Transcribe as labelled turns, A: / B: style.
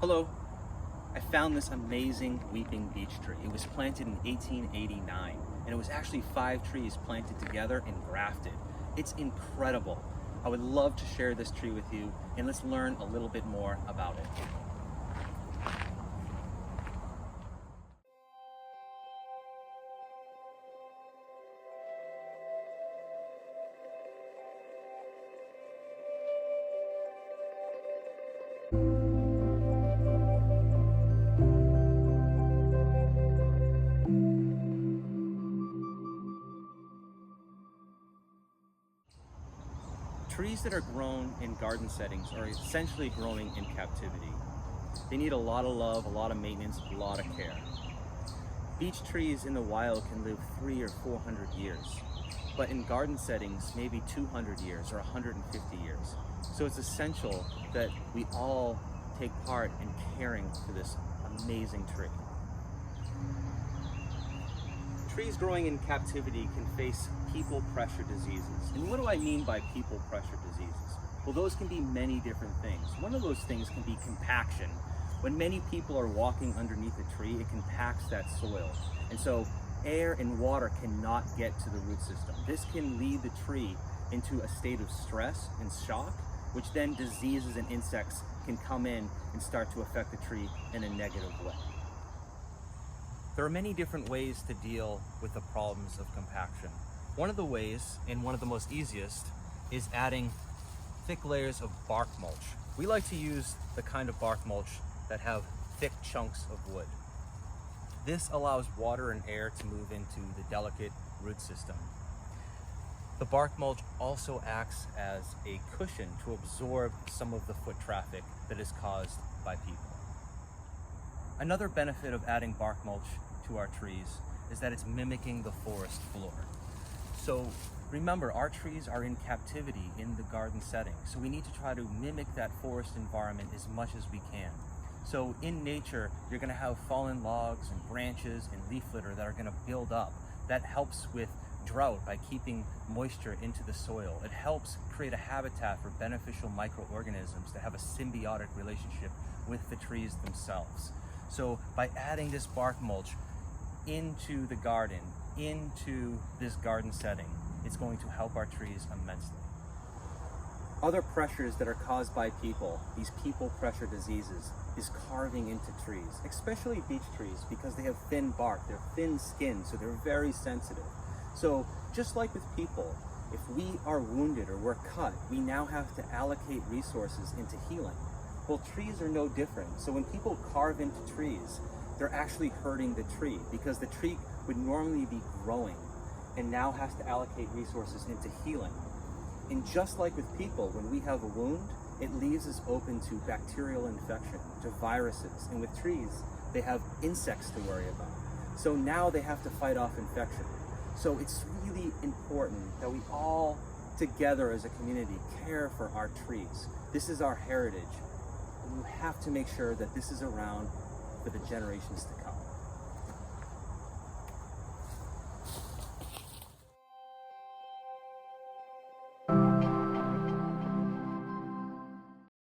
A: Hello. I found this amazing weeping beech tree. It was planted in 1889, and it was actually 5 trees planted together and grafted. It's incredible. I would love to share this tree with you, and let's learn a little bit more about it. Trees that are grown in garden settings are essentially growing in captivity. They need a lot of love, a lot of maintenance, a lot of care. Beech trees in the wild can live 300 or 400 years, but in garden settings, maybe 200 years or 150 years. So it's essential that we all take part in caring for this amazing tree. Trees growing in captivity can face people pressure diseases. And what do I mean by people pressure diseases? Well, those can be many different things. One of those things can be compaction. When many people are walking underneath a tree, it compacts that soil. And so air and water cannot get to the root system. This can lead the tree into a state of stress and shock, which then diseases and insects can come in and start to affect the tree in a negative way. There are many different ways to deal with the problems of compaction. One of the ways, and one of the most easiest, is adding thick layers of bark mulch. We like to use the kind of bark mulch that have thick chunks of wood. This allows water and air to move into the delicate root system. The bark mulch also acts as a cushion to absorb some of the foot traffic that is caused by people. Another benefit of adding bark mulch to our trees is that it's mimicking the forest floor. So remember, our trees are in captivity in the garden setting, so we need to try to mimic that forest environment as much as we can. So in nature, you're going to have fallen logs and branches and leaf litter that are going to build up. That helps with drought by keeping moisture into the soil. It helps create a habitat for beneficial microorganisms to have a symbiotic relationship with the trees themselves. So by adding this bark mulch into the garden, into this garden setting, it's going to help our trees immensely. Other pressures that are caused by people, these people pressure diseases, is carving into trees, especially beech trees, because they have thin bark, they're thin skin, so they're very sensitive. So just like with people, if we are wounded or we're cut, we now have to allocate resources into healing. Well, trees are no different. So when people carve into trees, they're actually hurting the tree, because the tree would normally be growing and now has to allocate resources into healing. And just like with people, when we have a wound, it leaves us open to bacterial infection, to viruses. And with trees, they have insects to worry about. So now they have to fight off infection. So it's really important that we all together as a community care for our trees. This is our heritage. And we have to make sure that this is around for the generations to come.